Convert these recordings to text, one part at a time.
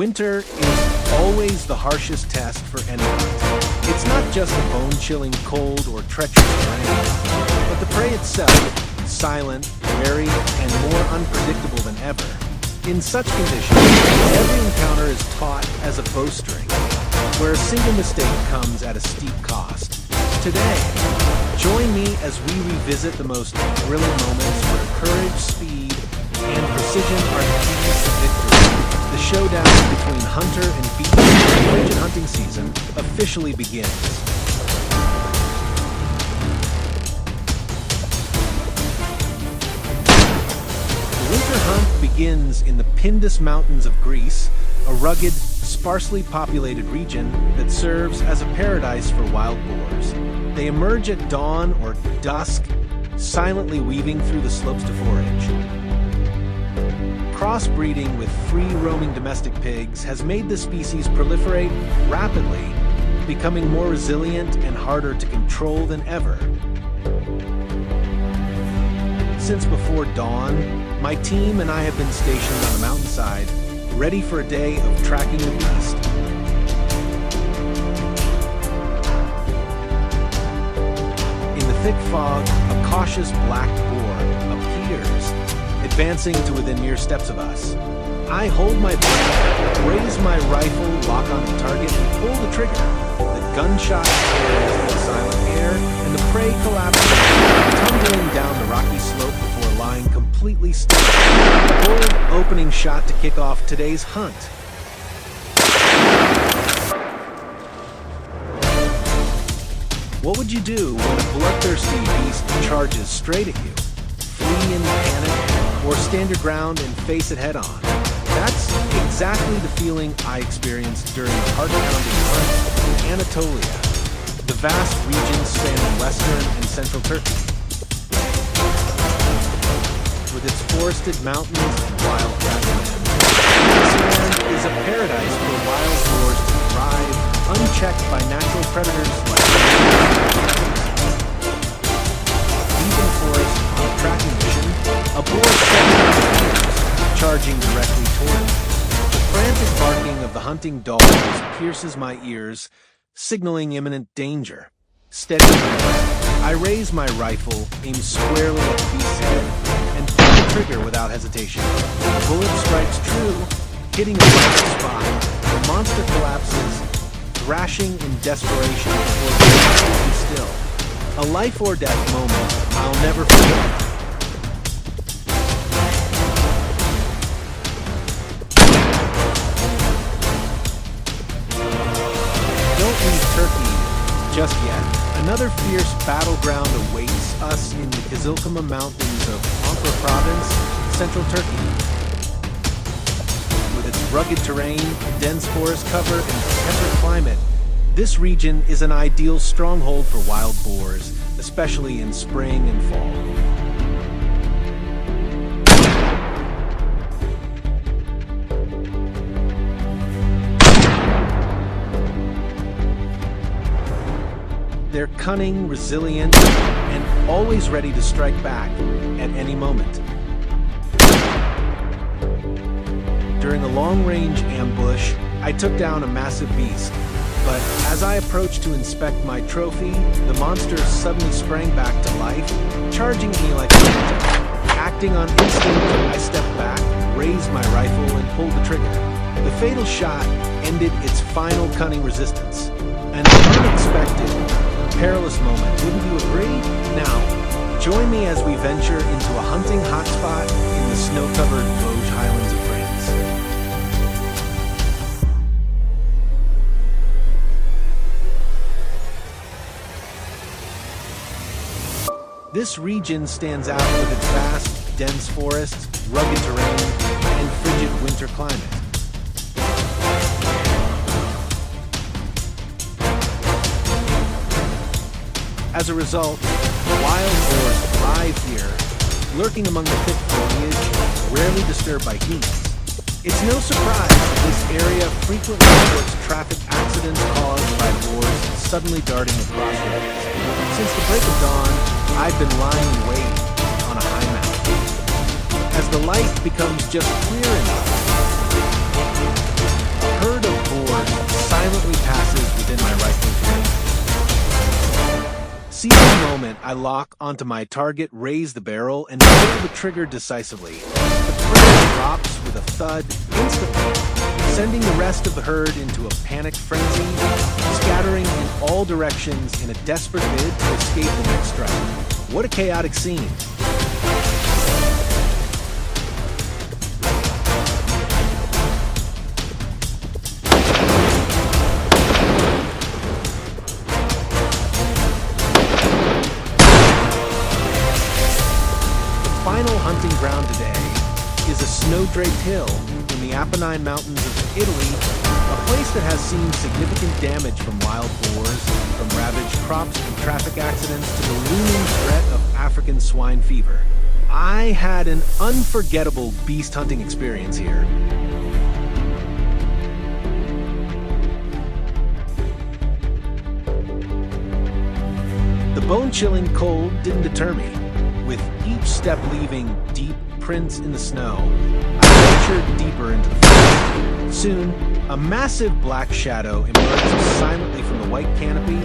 Winter is always the harshest test for any hunt. It's not just the bone-chilling cold or treacherous terrain, but the prey itself, silent, wary, and more unpredictable than ever. In such conditions, every encounter is taught as a bowstring, where a single mistake comes at a steep cost. Today, join me as we revisit the most thrilling moments where courage, speed, and precision are the keys to victory. The showdown between hunter and beater in the frigid hunting season officially begins. The winter hunt begins in the Pindus Mountains of Greece, a rugged, sparsely populated region that serves as a paradise for wild boars. They emerge at dawn or dusk, silently weaving through the slopes to forage. Crossbreeding with free-roaming domestic pigs has made the species proliferate rapidly, becoming more resilient and harder to control than ever. Since before dawn, my team and I have been stationed on the mountainside, ready for a day of tracking the beast. In the thick fog, a cautious black boar appears, advancing to within mere steps of us. I hold my breath, raise my rifle, lock on the target, and pull the trigger. The gunshot tears through the silent air, and the prey collapses, tumbling down the rocky slope before lying completely still. Bold opening shot to kick off today's hunt. What would you do when a bloodthirsty beast charges straight at you? Flee in panic, or stand your ground and face it head-on? That's exactly the feeling I experienced during the heart-pounding hunt in Anatolia, the vast region spanning western and central Turkey. With its forested mountains and wild grasslands, this land is a paradise for wild boars to thrive, unchecked by natural predators like even forest on a tracking mission, a boar suddenly charging directly toward me. The frantic barking of the hunting dogs pierces my ears, signaling imminent danger. Steady my breath, I raise my rifle, aim squarely at the beast's head, and pull the trigger without hesitation. The bullet strikes true, hitting a right spot. The monster collapses, thrashing in desperation before being still. A life or death moment I'll never forget. Don't leave Turkey just yet. Another fierce battleground awaits us in the Kızılcık Mountains of Ankara Province, central Turkey. With its rugged terrain, dense forest cover, and temperate climate, this region is an ideal stronghold for wild boars, especially in spring and fall. They're cunning, resilient, and always ready to strike back at any moment. During a long-range ambush, I took down a massive beast, but as I approached to inspect my trophy, the monster suddenly sprang back to life, charging me like a phantom. Acting on instinct, I stepped back, raised my rifle, and pulled the trigger. The fatal shot ended its final cunning resistance. An unexpected, perilous moment, wouldn't you agree? Now, join me as we venture into a hunting hotspot in the snow-covered Vosges Highlands of France. This region stands out with its vast, dense forests, rugged terrain, and frigid winter climate. As a result, wild boars thrive here, lurking among the thick foliage, rarely disturbed by humans. It's no surprise that this area frequently reports traffic accidents caused by boars suddenly darting across roads. Since the break of dawn, I've been lying in wait on a high mountain. As the light becomes just clear enough, a silently passes within my rifle's range. Seizing the moment, I lock onto my target, raise the barrel, and pull the trigger decisively. The prey drops with a thud instantly, sending the rest of the herd into a panicked frenzy, scattering in all directions in a desperate bid to escape the next strike. What a chaotic scene. The final hunting ground today is a snow-draped hill in the Apennine Mountains of Italy, a place that has seen significant damage from wild boars, from ravaged crops and traffic accidents to the looming threat of African swine fever. I had an unforgettable beast hunting experience here. The bone-chilling cold didn't deter me. With each step leaving deep prints in the snow, I ventured deeper into the forest. Soon, a massive black shadow emerged silently from the white canopy,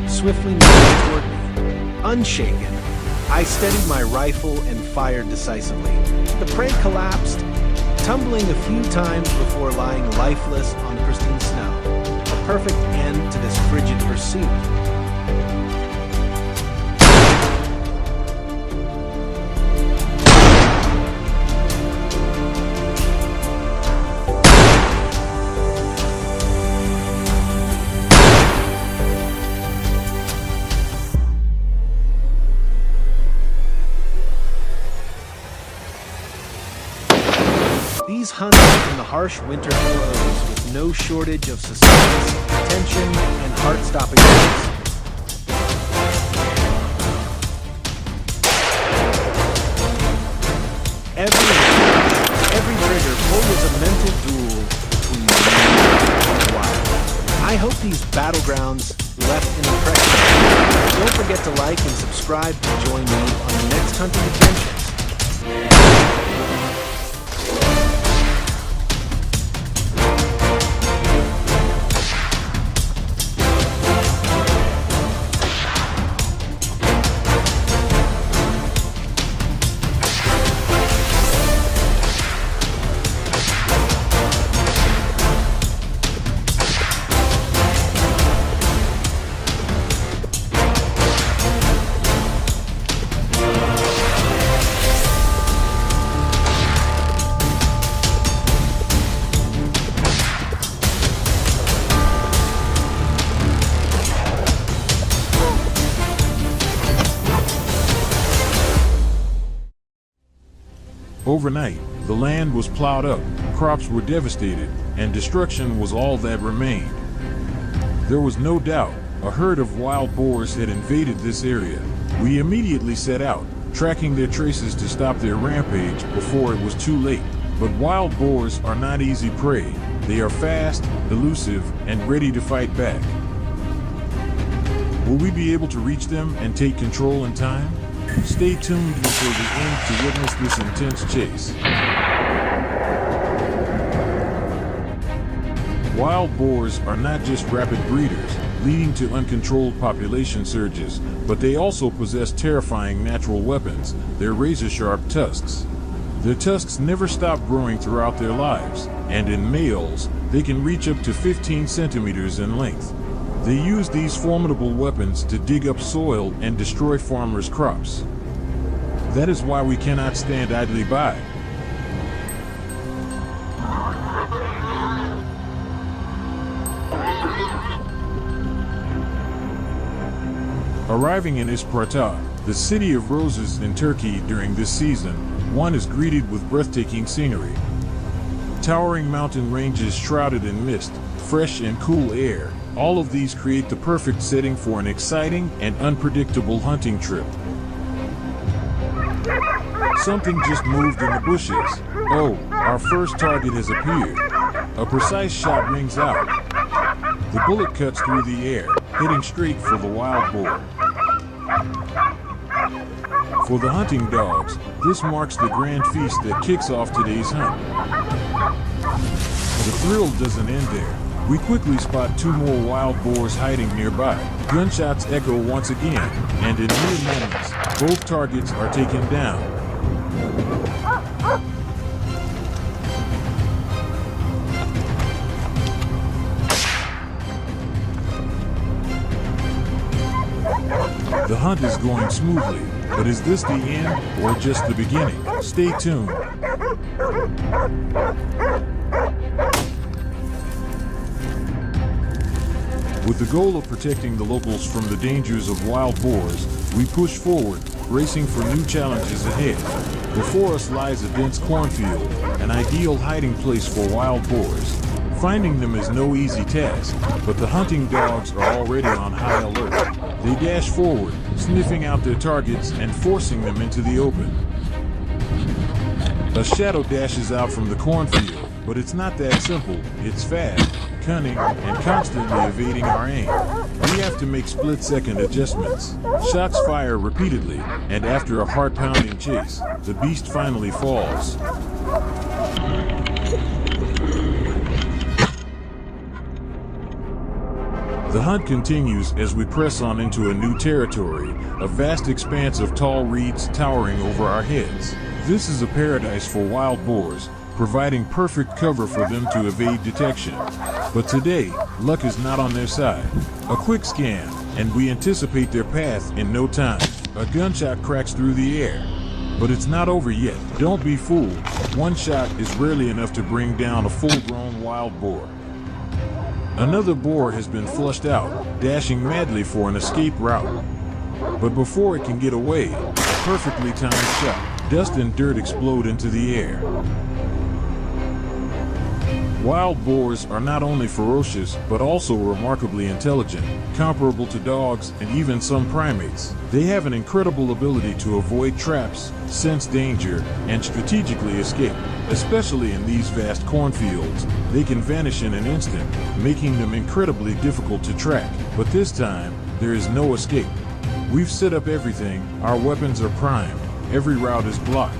swiftly moving toward me. Unshaken, I steadied my rifle and fired decisively. The prey collapsed, tumbling a few times before lying lifeless on the pristine snow. A perfect end to this frigid pursuit. These hunts in the harsh winter close with no shortage of suspense, tension, and heart-stopping moments. Every trigger pull was a mental duel between me and the wild. I hope these battlegrounds left an impression. Don't forget to like and subscribe to join me on the next hunting adventures. Overnight, the land was plowed up, crops were devastated, and destruction was all that remained. There was no doubt a herd of wild boars had invaded this area. We immediately set out, tracking their traces to stop their rampage before it was too late. But wild boars are not easy prey. They are fast, elusive, and ready to fight back. Will we be able to reach them and take control in time? Stay tuned until the end to witness this intense chase. Wild boars are not just rapid breeders, leading to uncontrolled population surges, but they also possess terrifying natural weapons, their razor-sharp tusks. Their tusks never stop growing throughout their lives, and in males, they can reach up to 15 centimeters in length. They use these formidable weapons to dig up soil and destroy farmers' crops. That is why we cannot stand idly by. Arriving in Isparta, the city of roses in Turkey during this season, one is greeted with breathtaking scenery. Towering mountain ranges shrouded in mist, fresh and cool air, all of these create the perfect setting for an exciting and unpredictable hunting trip. Something just moved in the bushes. Oh, our first target has appeared. A precise shot rings out. The bullet cuts through the air, hitting straight for the wild boar. For the hunting dogs, this marks the grand feast that kicks off today's hunt. The thrill doesn't end there. We quickly spot two more wild boars hiding nearby. Gunshots echo once again, and in mere moments, both targets are taken down. The hunt is going smoothly, but is this the end or just the beginning? Stay tuned. With the goal of protecting the locals from the dangers of wild boars, we push forward, racing for new challenges ahead. Before us lies a dense cornfield, an ideal hiding place for wild boars. Finding them is no easy task, but the hunting dogs are already on high alert. They dash forward, sniffing out their targets and forcing them into the open. A shadow dashes out from the cornfield, but it's not that simple. It's fast, cunning, and constantly evading our aim. We have to make split-second adjustments. Shots fire repeatedly, and after a heart-pounding chase, the beast finally falls. The hunt continues as we press on into a new territory, a vast expanse of tall reeds towering over our heads. This is a paradise for wild boars, providing perfect cover for them to evade detection. But today, luck is not on their side. A quick scan, and we anticipate their path in no time. A gunshot cracks through the air. But it's not over yet. Don't be fooled. One shot is rarely enough to bring down a full-grown wild boar. Another boar has been flushed out, dashing madly for an escape route. But before it can get away, a perfectly timed shot. Dust and dirt explode into the air. Wild boars are not only ferocious, but also remarkably intelligent, comparable to dogs and even some primates. They have an incredible ability to avoid traps, sense danger, and strategically escape. Especially in these vast cornfields, they can vanish in an instant, making them incredibly difficult to track. But this time, there is no escape. We've set up everything, our weapons are primed, every route is blocked.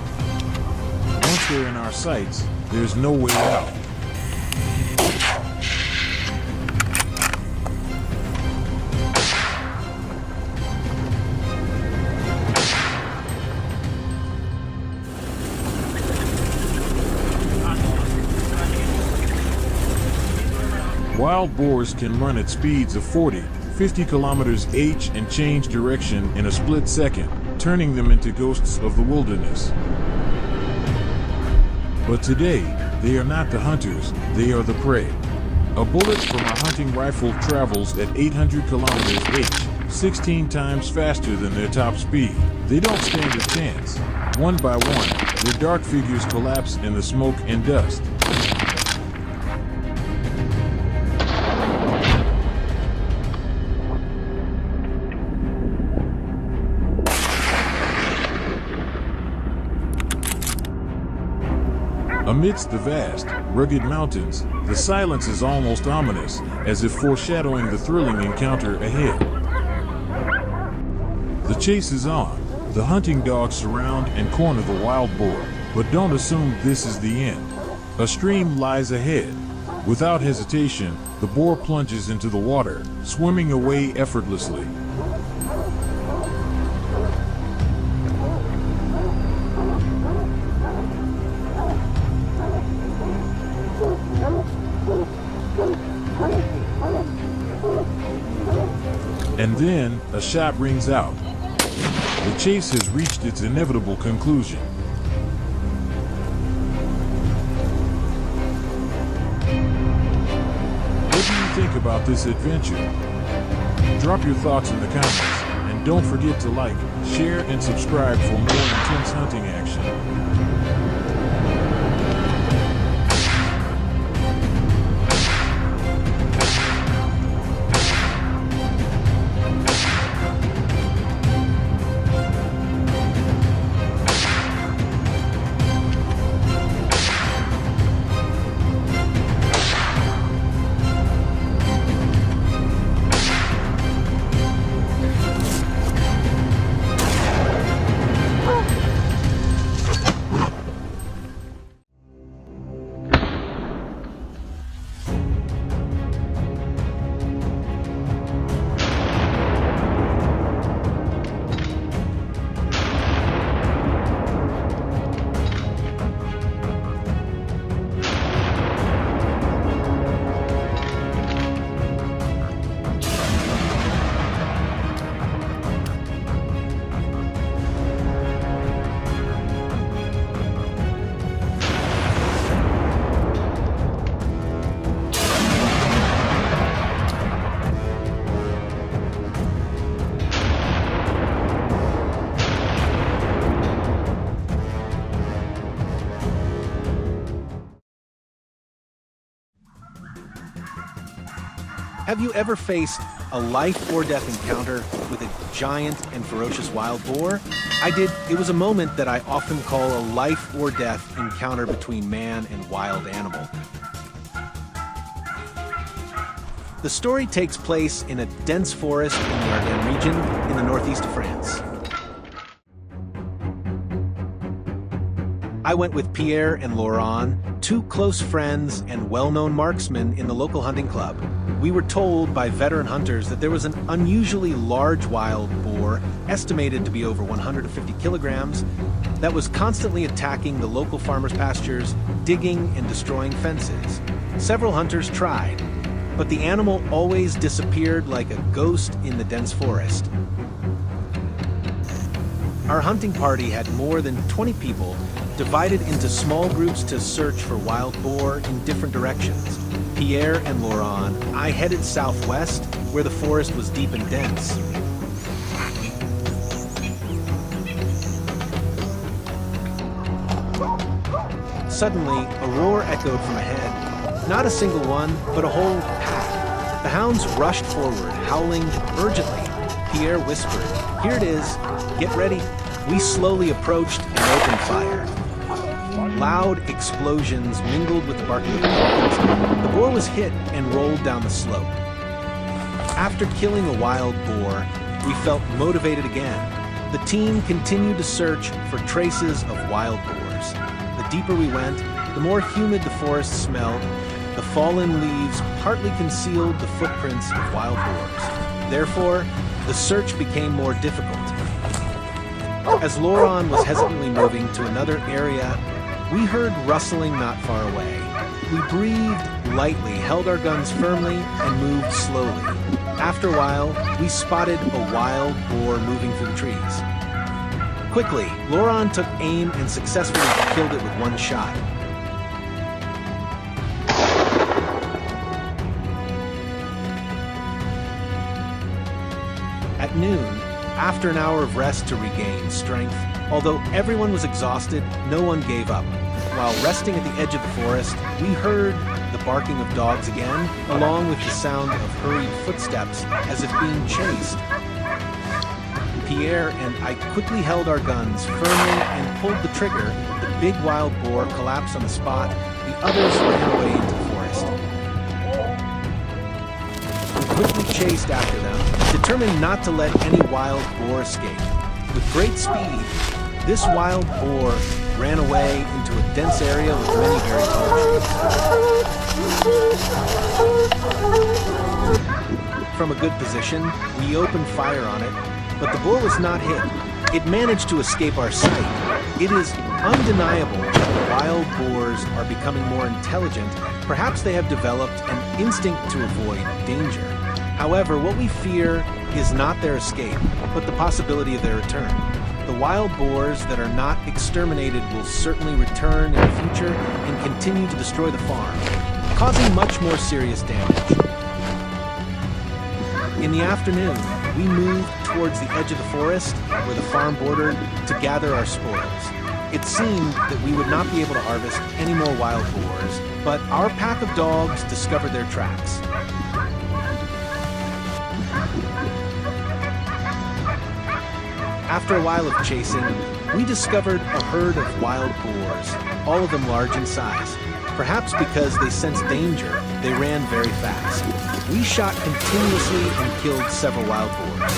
Once they're in our sights, there's no way out. Wild boars can run at speeds of 40, 50 kilometers h and change direction in a split second, turning them into ghosts of the wilderness. But today, they are not the hunters, they are the prey. A bullet from a hunting rifle travels at 800 kilometers h, 16 times faster than their top speed. They don't stand a chance. One by one, their dark figures collapse in the smoke and dust. Amidst the vast, rugged mountains, the silence is almost ominous, as if foreshadowing the thrilling encounter ahead. The chase is on. The hunting dogs surround and corner the wild boar, but don't assume this is the end. A stream lies ahead. Without hesitation, the boar plunges into the water, swimming away effortlessly. And then, a shot rings out. The chase has reached its inevitable conclusion. What do you think about this adventure? Drop your thoughts in the comments, and don't forget to like, share, and subscribe for more intense hunting action. Have you ever faced a life or death encounter with a giant and ferocious wild boar? I did. It was a moment that I often call a life or death encounter between man and wild animal. The story takes place in a dense forest in the Ardennes region in the northeast of France. I went with Pierre and Laurent, two close friends and well-known marksmen in the local hunting club. We were told by veteran hunters that there was an unusually large wild boar, estimated to be over 150 kilograms, that was constantly attacking the local farmers' pastures, digging and destroying fences. Several hunters tried, but the animal always disappeared like a ghost in the dense forest. Our hunting party had more than 20 people, divided into small groups to search for wild boar in different directions. Pierre and Laurent, I headed southwest, where the forest was deep and dense. Suddenly, a roar echoed from ahead. Not a single one, but a whole pack. The hounds rushed forward, howling urgently. Pierre whispered, "Here it is. Get ready." We slowly approached and opened fire. Loud explosions mingled with the barking of the dogs. The boar was hit and rolled down the slope. After killing a wild boar, we felt motivated again. The team continued to search for traces of wild boars. The deeper we went, the more humid the forest smelled. The fallen leaves partly concealed the footprints of wild boars. Therefore, the search became more difficult. As Laurent was hesitantly moving to another area, we heard rustling not far away. We breathed lightly, held our guns firmly, and moved slowly. After a while, we spotted a wild boar moving through the trees. Quickly, Laurent took aim and successfully killed it with one shot. At noon, after an hour of rest to regain strength, although everyone was exhausted, no one gave up. While resting at the edge of the forest, we heard the barking of dogs again, along with the sound of hurried footsteps as if being chased. Pierre and I quickly held our guns firmly and pulled the trigger. The big wild boar collapsed on the spot. The others ran away into the forest. We quickly chased after them, determined not to let any wild boar escape. With great speed, this wild boar ran away into a dense area with many very tall trees. From a good position, we opened fire on it, but the boar was not hit. It managed to escape our sight. It is undeniable that wild boars are becoming more intelligent. Perhaps they have developed an instinct to avoid danger. However, what we fear is not their escape, but the possibility of their return. The wild boars that are not exterminated will certainly return in the future and continue to destroy the farm, causing much more serious damage. In the afternoon, we moved towards the edge of the forest, where the farm bordered, to gather our spoils. It seemed that we would not be able to harvest any more wild boars, but our pack of dogs discovered their tracks. After a while of chasing, we discovered a herd of wild boars, all of them large in size. Perhaps because they sensed danger, they ran very fast. We shot continuously and killed several wild boars.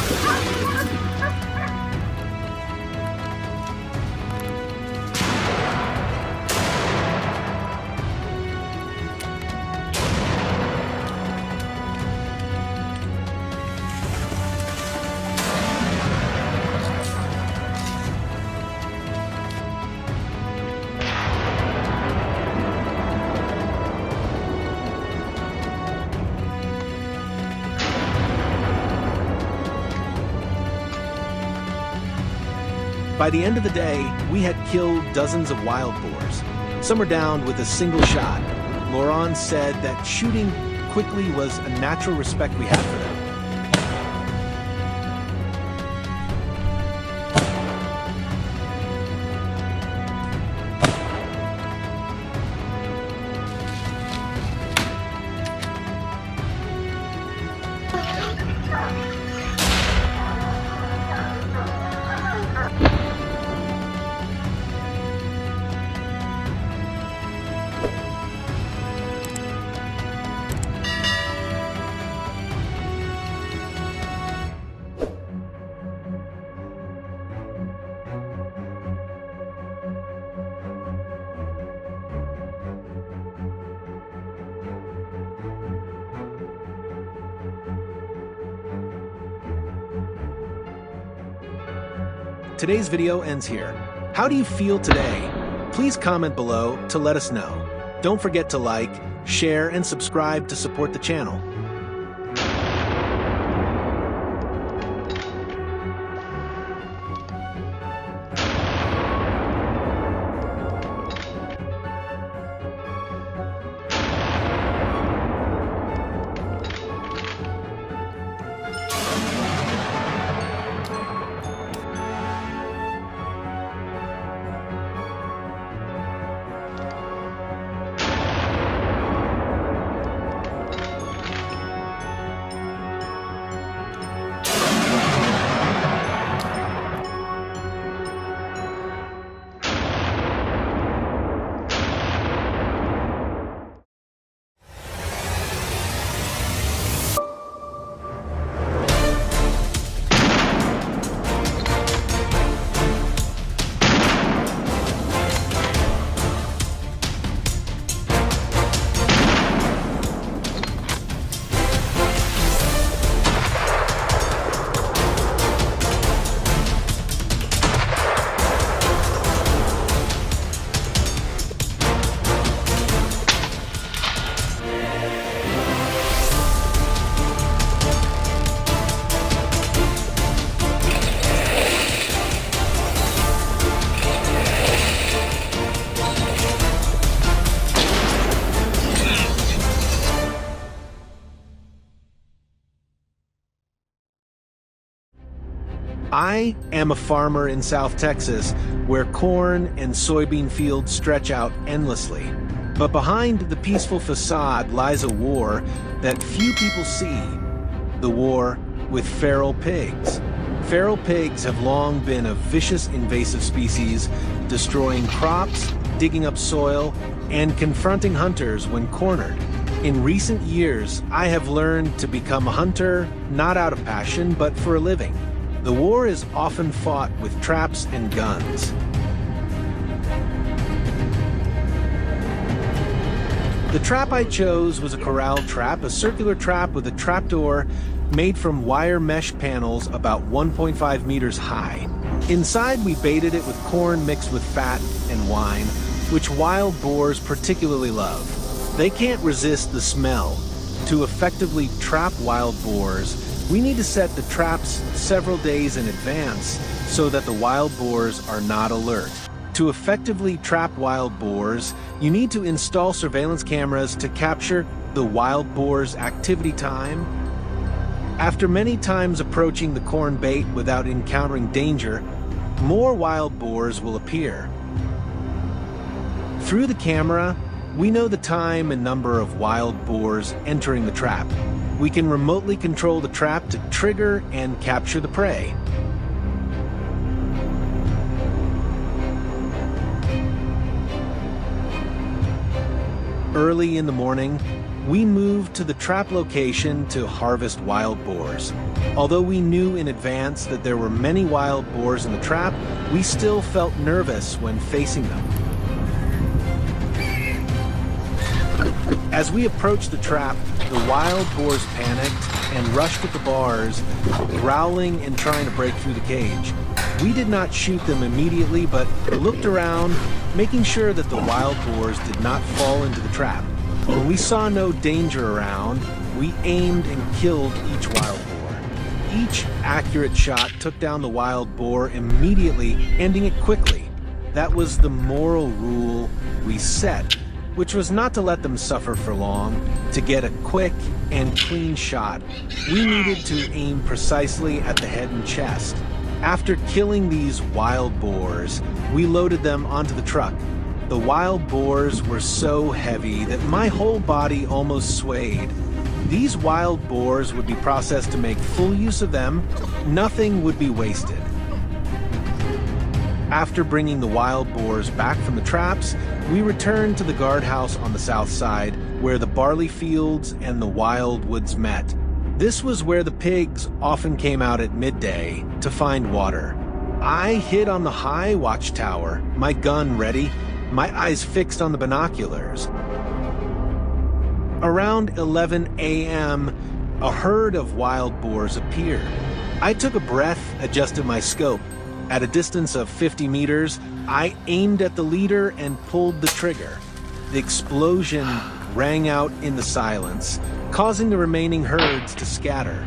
By the end of the day, we had killed dozens of wild boars. Some were downed with a single shot. Laurent said that shooting quickly was a natural respect we had for them. today's video ends here. How do you feel today? Please comment below to let us know. Don't forget to like, share, and subscribe to support the channel. I am a farmer in South Texas where corn and soybean fields stretch out endlessly. But behind the peaceful facade lies a war that few people see. The war with feral pigs. Feral pigs have long been a vicious invasive species, destroying crops, digging up soil, and confronting hunters when cornered. In recent years, I have learned to become a hunter, not out of passion, but for a living. The war is often fought with traps and guns. The trap I chose was a corral trap, a circular trap with a trapdoor made from wire mesh panels about 1.5 meters high. Inside, we baited it with corn mixed with fat and wine, which wild boars particularly love. They can't resist the smell. To effectively trap wild boars, we need to set the traps several days in advance so that the wild boars are not alert. To effectively trap wild boars, you need to install surveillance cameras to capture the wild boar's activity time. After many times approaching the corn bait without encountering danger, more wild boars will appear. Through the camera, we know the time and number of wild boars entering the trap. We can remotely control the trap to trigger and capture the prey. Early in the morning, we moved to the trap location to harvest wild boars. Although we knew in advance that there were many wild boars in the trap, we still felt nervous when facing them. As we approached the trap, the wild boars panicked and rushed at the bars, growling and trying to break through the cage. We did not shoot them immediately, but looked around, making sure that the wild boars did not fall into the trap. When we saw no danger around, we aimed and killed each wild boar. Each accurate shot took down the wild boar immediately, ending it quickly. That was the moral rule we set, which was not to let them suffer for long. To get a quick and clean shot, we needed to aim precisely at the head and chest. After killing these wild boars, we loaded them onto the truck. The wild boars were so heavy that my whole body almost swayed. These wild boars would be processed to make full use of them. Nothing would be wasted. After bringing the wild boars back from the traps, we returned to the guardhouse on the south side, where the barley fields and the wild woods met. This was where the pigs often came out at midday to find water. I hid on the high watchtower, my gun ready, my eyes fixed on the binoculars. Around 11 a.m., a herd of wild boars appeared. I took a breath, adjusted my scope. At a distance of 50 meters, I aimed at the leader and pulled the trigger. The explosion rang out in the silence, causing the remaining herds to scatter.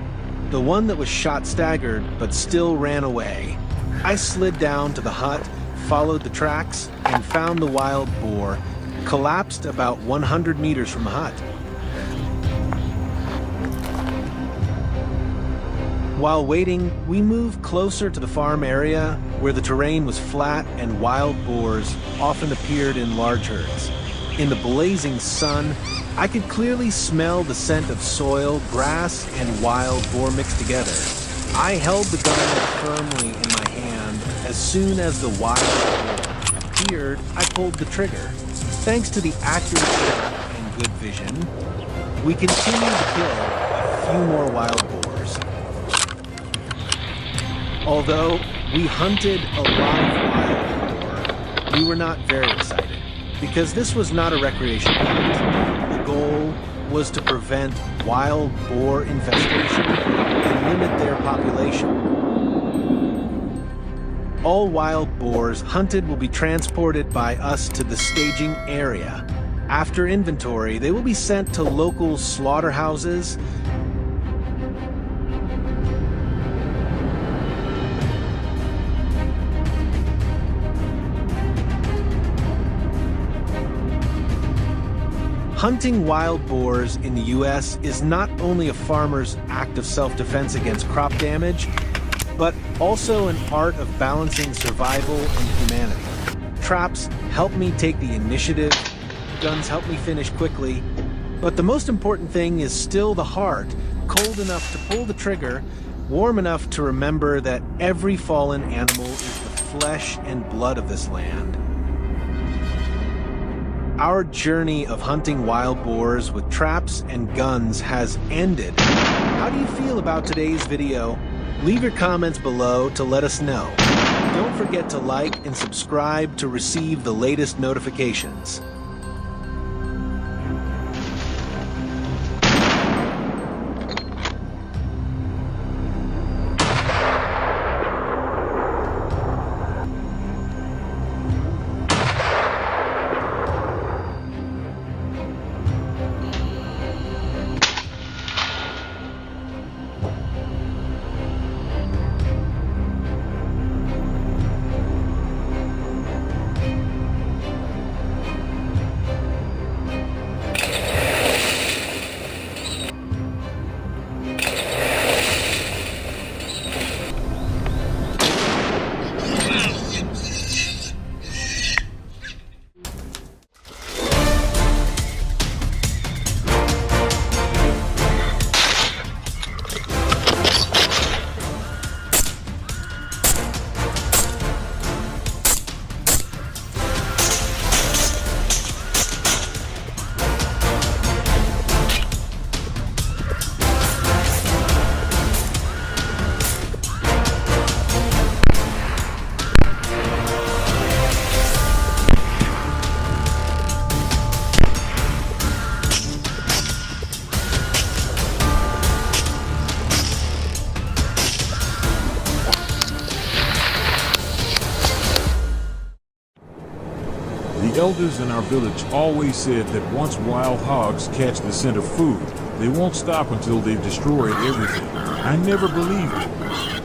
The one that was shot staggered, but still ran away. I slid down to the hut, followed the tracks, and found the wild boar, collapsed about 100 meters from the hut. While waiting, we moved closer to the farm area, where the terrain was flat and wild boars often appeared in large herds. In the blazing sun, I could clearly smell the scent of soil, grass, and wild boar mixed together. I held the gun firmly in my hand. As soon as the wild boar appeared, I pulled the trigger. Thanks to the accurate shot and good vision, we continued to kill a few more wild boars. Although we hunted a lot of wild boar, we were not very excited, because this was not a recreation hunt. The goal was to prevent wild boar infestation and limit their population. All wild boars hunted will be transported by us to the staging area. After inventory, they will be sent to local slaughterhouses. Hunting wild boars in the U.S. is not only a farmer's act of self-defense against crop damage, but also an art of balancing survival and humanity. Traps help me take the initiative, guns help me finish quickly, but the most important thing is still the heart, cold enough to pull the trigger, warm enough to remember that every fallen animal is the flesh and blood of this land. Our journey of hunting wild boars with traps and guns has ended. How do you feel about today's video? Leave your comments below to let us know. Don't forget to like and subscribe to receive the latest notifications. The elders in our village always said that once wild hogs catch the scent of food, they won't stop until they've destroyed everything. I never believed it.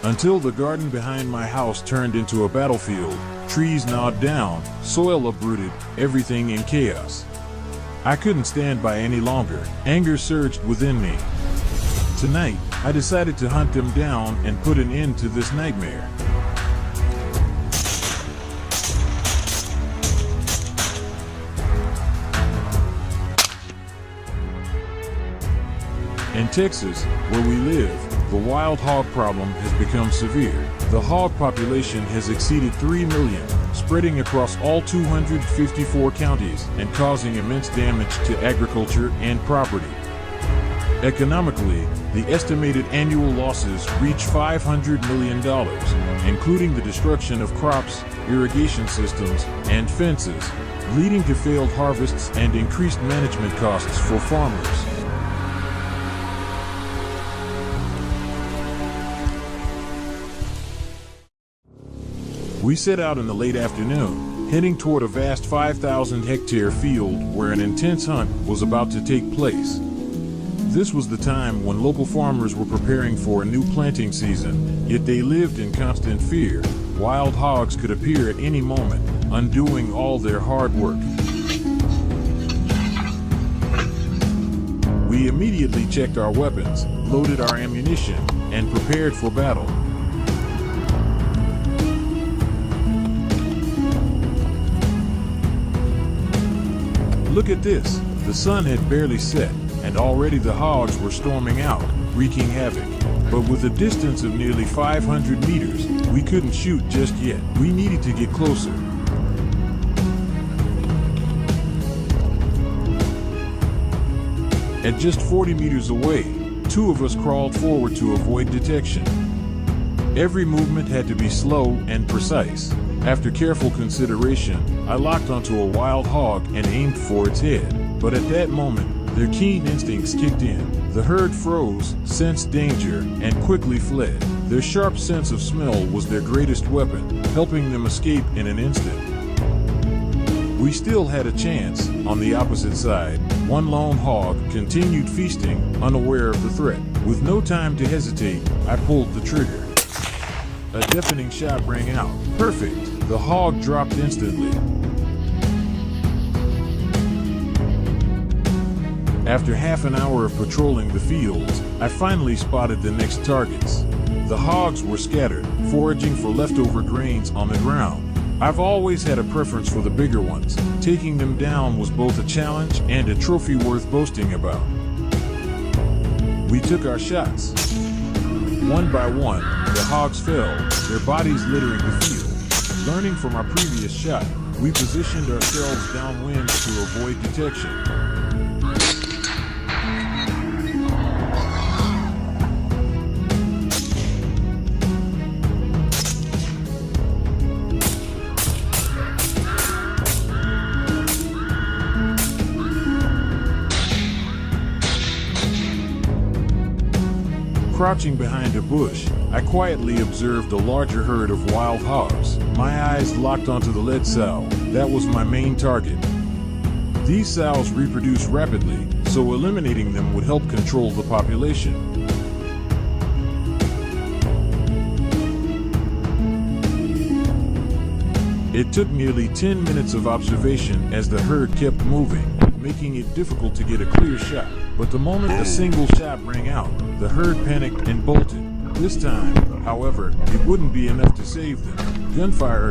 Until the garden behind my house turned into a battlefield, trees gnawed down, soil uprooted, everything in chaos. I couldn't stand by any longer. Anger surged within me. Tonight, I decided to hunt them down and put an end to this nightmare. In Texas, where we live, the wild hog problem has become severe. The hog population has exceeded 3 million, spreading across all 254 counties and causing immense damage to agriculture and property. Economically, the estimated annual losses reach $500 million, including the destruction of crops, irrigation systems, and fences, leading to failed harvests and increased management costs for farmers. We set out in the late afternoon, heading toward a vast 5,000-hectare field where an intense hunt was about to take place. This was the time when local farmers were preparing for a new planting season, yet they lived in constant fear. Wild hogs could appear at any moment, undoing all their hard work. We immediately checked our weapons, loaded our ammunition, and prepared for battle. Look at this. The sun had barely set, and already the hogs were storming out, wreaking havoc. But with a distance of nearly 500 meters, we couldn't shoot just yet. We needed to get closer. At just 40 meters away, two of us crawled forward to avoid detection. Every movement had to be slow and precise. After careful consideration, I locked onto a wild hog and aimed for its head. But at that moment, their keen instincts kicked in. The herd froze, sensed danger, and quickly fled. Their sharp sense of smell was their greatest weapon, helping them escape in an instant. We still had a chance. On the opposite side, one lone hog continued feasting, unaware of the threat. With no time to hesitate, I pulled the trigger. A deafening shot rang out. Perfect! The hog dropped instantly. After half an hour of patrolling the fields, I finally spotted the next targets. The hogs were scattered, foraging for leftover grains on the ground. I've always had a preference for the bigger ones. Taking them down was both a challenge and a trophy worth boasting about. We took our shots. One by one, the hogs fell, their bodies littering the field. Learning from our previous shot, we positioned ourselves downwind to avoid detection. Crouching behind a bush, I quietly observed a larger herd of wild hogs. My eyes locked onto the lead sow. That was my main target. These sows reproduce rapidly, so eliminating them would help control the population. It took nearly 10 minutes of observation as the herd kept moving, making it difficult to get a clear shot. But the moment a single shot rang out, the herd panicked and bolted. This time, however, it wouldn't be enough to save them. Gunfire